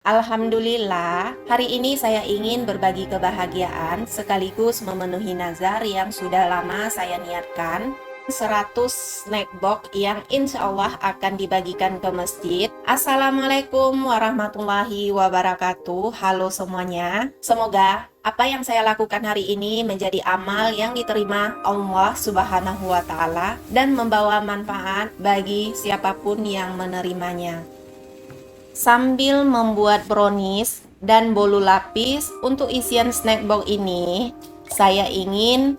Alhamdulillah, hari ini saya ingin berbagi kebahagiaan sekaligus memenuhi nazar yang sudah lama saya niatkan. 100 snack box yang insya Allah akan dibagikan ke masjid. Assalamualaikum warahmatullahi wabarakatuh. Halo semuanya. Semoga apa yang saya lakukan hari ini menjadi amal yang diterima Allah Subhanahu wa Ta'ala dan membawa manfaat bagi siapapun yang menerimanya. Sambil membuat brownies dan bolu lapis untuk isian snack box ini, saya ingin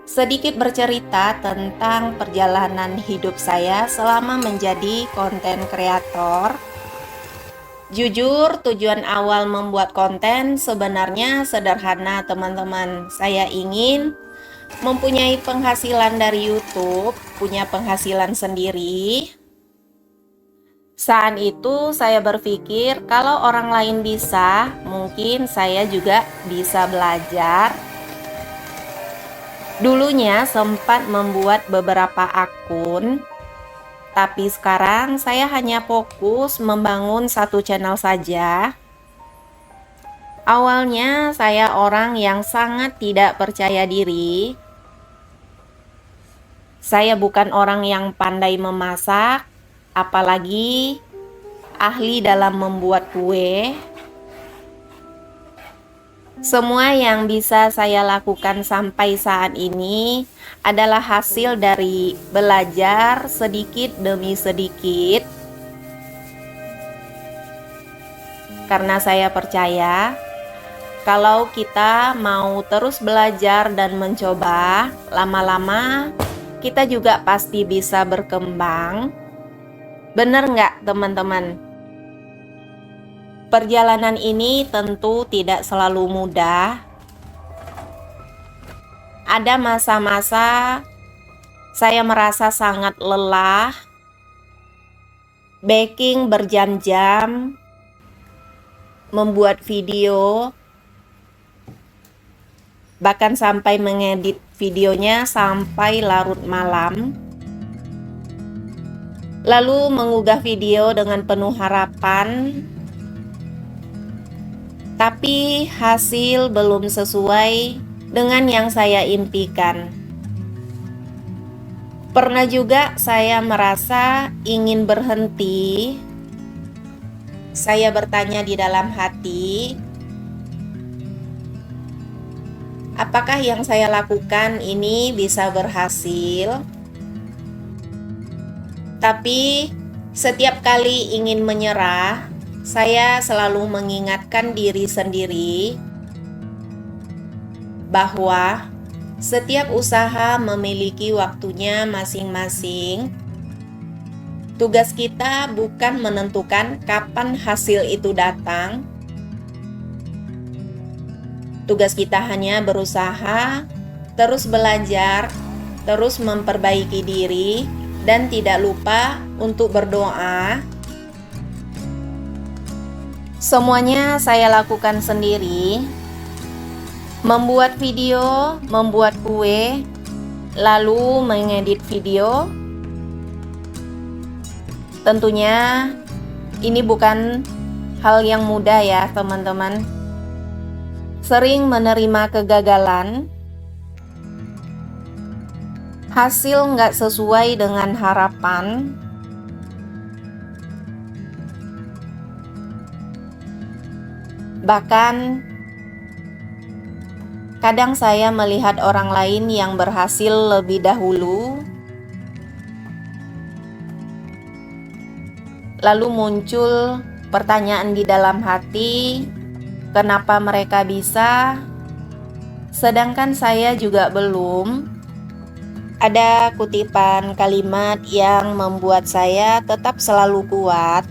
sedikit bercerita tentang perjalanan hidup saya selama menjadi konten kreator. Jujur, tujuan awal membuat konten sebenarnya sederhana, teman-teman. Saya ingin mempunyai penghasilan dari YouTube, punya penghasilan sendiri. Saat itu saya berpikir kalau orang lain bisa, mungkin saya juga bisa belajar. Dulunya sempat membuat beberapa akun, tapi sekarang saya hanya fokus membangun satu channel saja. Awalnya saya orang yang sangat tidak percaya diri. Saya bukan orang yang pandai memasak, apalagi ahli dalam membuat kue. Semua yang bisa saya lakukan sampai saat ini adalah hasil dari belajar sedikit demi sedikit. Karena saya percaya kalau kita mau terus belajar dan mencoba, lama-lama kita juga pasti bisa berkembang. Bener nggak, teman-teman? Perjalanan ini tentu tidak selalu mudah. Ada masa-masa saya merasa sangat lelah, baking berjam-jam, membuat video, bahkan sampai mengedit videonya sampai larut malam. Lalu mengunggah video dengan penuh harapan, tapi hasil belum sesuai dengan yang saya impikan. Pernah juga saya merasa ingin berhenti. Saya bertanya di dalam hati, apakah yang saya lakukan ini bisa berhasil? Tapi setiap kali ingin menyerah, saya selalu mengingatkan diri sendiri bahwa setiap usaha memiliki waktunya masing-masing. Tugas kita bukan menentukan kapan hasil itu datang. Tugas kita hanya berusaha, terus belajar, terus memperbaiki diri, dan tidak lupa untuk berdoa. Semuanya saya lakukan sendiri. Membuat video, membuat kue, lalu mengedit video. Tentunya ini bukan hal yang mudah ya, teman-teman. Sering menerima kegagalan. Hasil nggak sesuai dengan harapan. Bahkan kadang saya melihat orang lain yang berhasil lebih dahulu, lalu muncul pertanyaan di dalam hati, kenapa mereka bisa, sedangkan saya juga belum. Ada kutipan kalimat yang membuat saya tetap selalu kuat.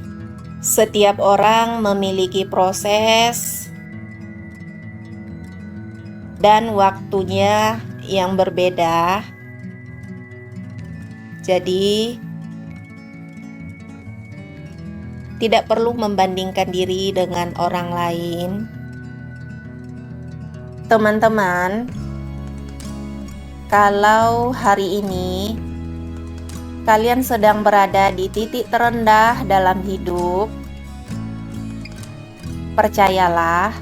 Setiap orang memiliki proses dan waktunya yang berbeda. Jadi, tidak perlu membandingkan diri dengan orang lain. Teman-teman, kalau hari ini kalian sedang berada di titik terendah dalam hidup, Percayalah,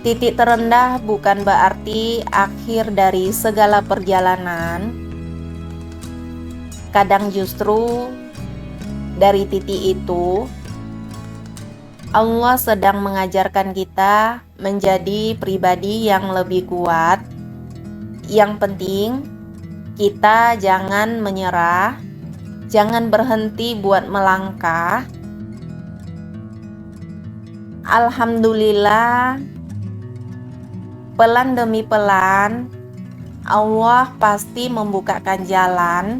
titik terendah bukan berarti akhir dari segala perjalanan. Kadang justru dari titik itu, Allah sedang mengajarkan kita menjadi pribadi yang lebih kuat. Yang penting, kita jangan menyerah, jangan berhenti buat melangkah. Alhamdulillah, pelan demi pelan, Allah pasti membukakan jalan.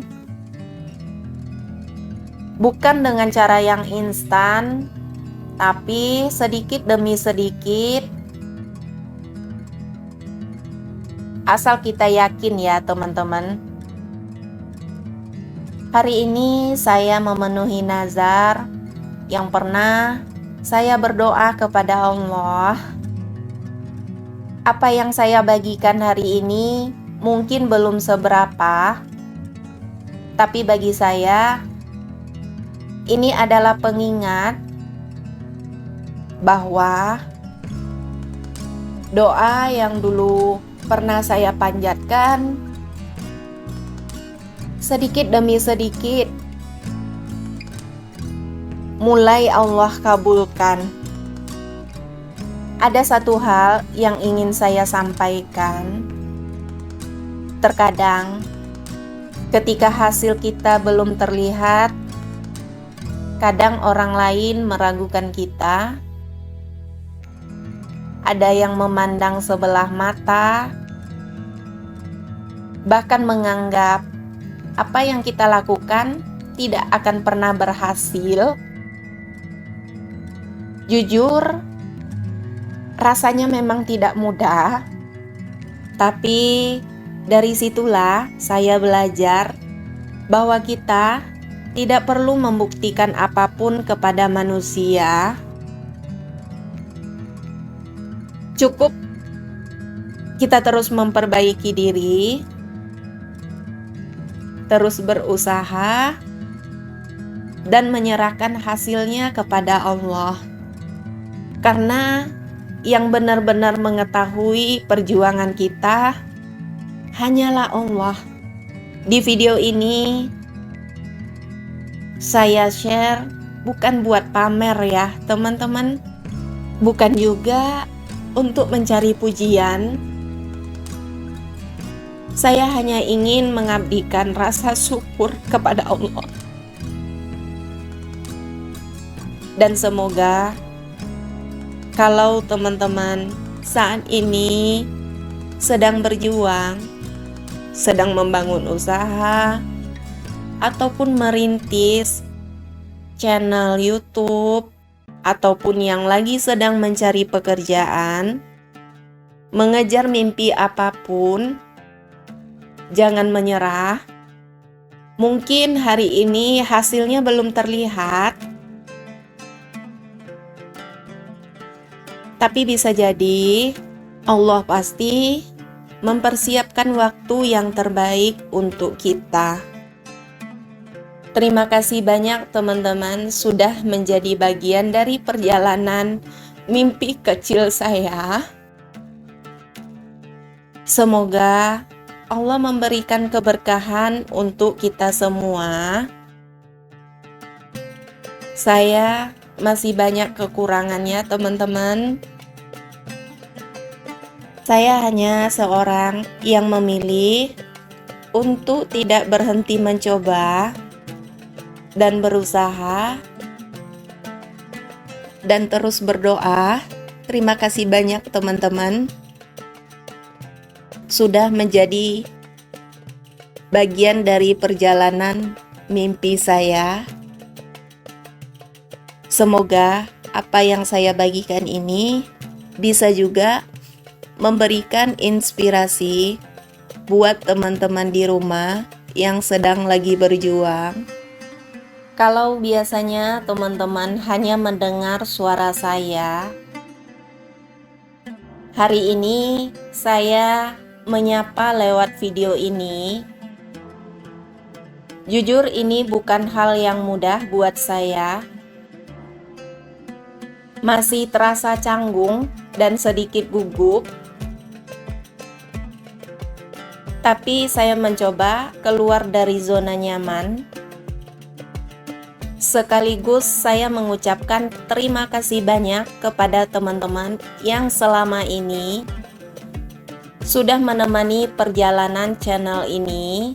Bukan dengan cara yang instan, tapi sedikit demi sedikit. Asal kita yakin ya teman-teman. Hari ini saya memenuhi nazar yang pernah saya berdoa kepada Allah. Apa yang saya bagikan hari ini mungkin belum seberapa, tapi bagi saya ini adalah pengingat bahwa doa yang dulu pernah saya panjatkan sedikit demi sedikit mulai Allah kabulkan. Ada satu hal yang ingin saya sampaikan. Terkadang ketika hasil kita belum terlihat, kadang orang lain meragukan kita. Ada yang memandang sebelah mata, bahkan menganggap apa yang kita lakukan tidak akan pernah berhasil. Jujur, rasanya memang tidak mudah, tapi dari situlah saya belajar bahwa kita tidak perlu membuktikan apapun kepada manusia. Cukup kita terus memperbaiki diri, terus berusaha, dan menyerahkan hasilnya kepada Allah. Karena yang benar-benar mengetahui perjuangan kita hanyalah Allah. Di video ini saya share bukan buat pamer ya teman-teman, bukan juga untuk mencari pujian. Saya hanya ingin mengabdikan rasa syukur kepada Allah. Dan semoga kalau teman-teman saat ini sedang berjuang, sedang membangun usaha, ataupun merintis channel YouTube, ataupun yang lagi sedang mencari pekerjaan, mengejar mimpi apapun, jangan menyerah. Mungkin hari ini hasilnya belum terlihat, tapi bisa jadi Allah pasti mempersiapkan waktu yang terbaik untuk kita. Terima kasih banyak teman-teman sudah menjadi bagian dari perjalanan mimpi kecil saya. Semoga Allah memberikan keberkahan untuk kita semua. Saya masih banyak kekurangannya teman-teman. Saya hanya seorang yang memilih untuk tidak berhenti mencoba dan berusaha dan terus berdoa. Terima kasih banyak teman-teman sudah menjadi bagian dari perjalanan mimpi saya. Semoga apa yang saya bagikan ini bisa juga memberikan inspirasi buat teman-teman di rumah yang sedang lagi berjuang. Kalau biasanya teman-teman hanya mendengar suara saya, hari ini saya menyapa lewat video ini. Jujur ini bukan hal yang mudah buat saya. masih terasa canggung dan sedikit gugup. Tapi saya mencoba keluar dari zona nyaman. Sekaligus saya mengucapkan terima kasih banyak kepada teman-teman yang selama ini sudah menemani perjalanan channel ini.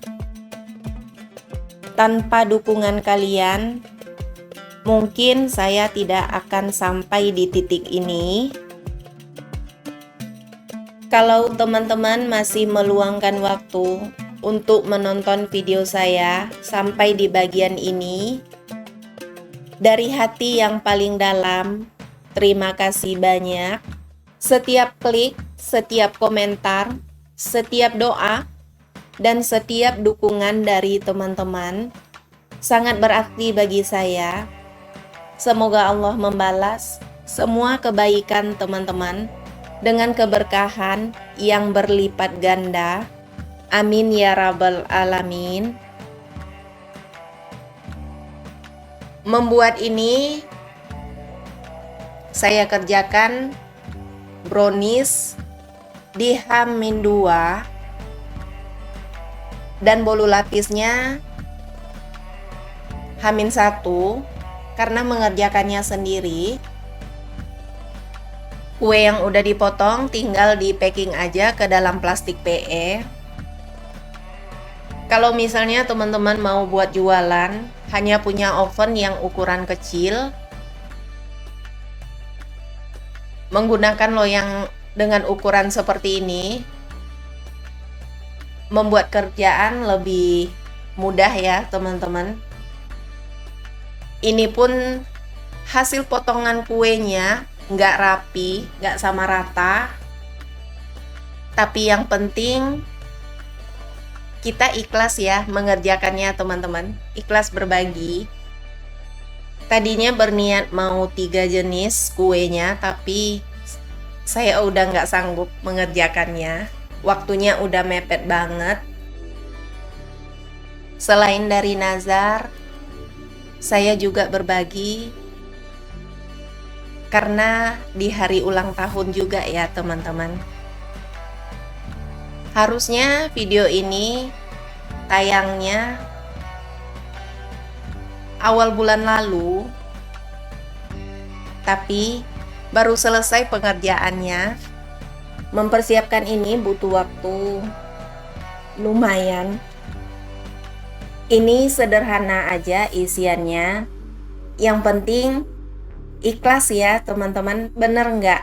Tanpa dukungan kalian, mungkin saya tidak akan sampai di titik ini. Kalau teman-teman masih meluangkan waktu untuk menonton video saya sampai di bagian ini, dari hati yang paling dalam, terima kasih banyak. Setiap klik, setiap komentar, setiap doa, dan setiap dukungan dari teman-teman sangat berarti bagi saya. Semoga Allah membalas semua kebaikan teman-teman dengan keberkahan yang berlipat ganda. Amin ya rabbal alamin. Membuat ini saya kerjakan brownies di H-2 dan bolu lapisnya H-1 karena mengerjakannya sendiri. Kue yang udah dipotong tinggal di packing aja ke dalam plastik PE. Kalau misalnya teman-teman mau buat jualan, hanya punya oven yang ukuran kecil, menggunakan loyang dengan ukuran seperti ini, membuat kerjaan lebih mudah ya teman-teman. Ini pun hasil potongan kuenya nggak rapi, nggak sama rata, tapi yang penting kita ikhlas ya mengerjakannya teman-teman, ikhlas berbagi. Tadinya berniat mau 3 jenis kuenya, tapi saya udah nggak sanggup mengerjakannya, waktunya udah mepet banget. Selain dari nazar, saya juga berbagi karena di hari ulang tahun juga ya teman-teman. Harusnya video ini tayangnya awal bulan lalu, tapi baru selesai pengerjaannya. Mempersiapkan ini butuh waktu lumayan. Ini sederhana aja isiannya, yang penting ikhlas ya teman-teman, bener nggak?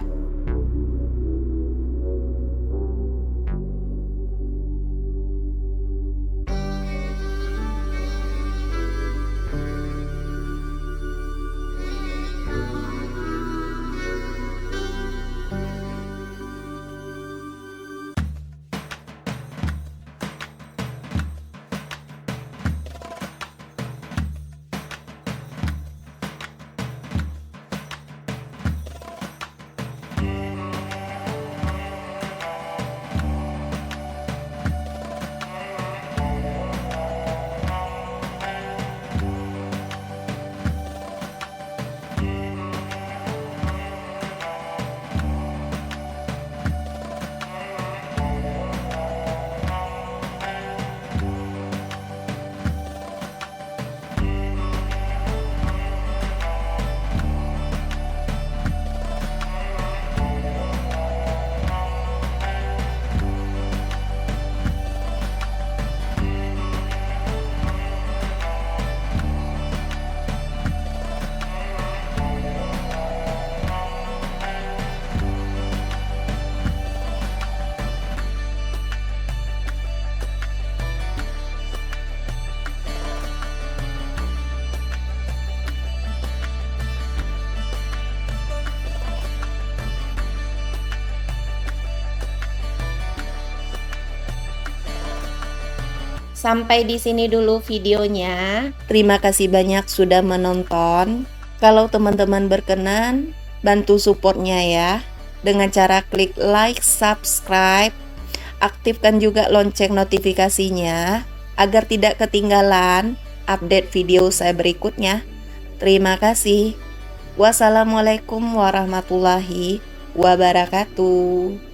Sampai di sini dulu videonya. Terima kasih banyak sudah menonton. Kalau teman-teman berkenan, bantu supportnya ya dengan cara klik like, subscribe, aktifkan juga lonceng notifikasinya agar tidak ketinggalan update video saya berikutnya. Terima kasih. Wassalamualaikum warahmatullahi wabarakatuh.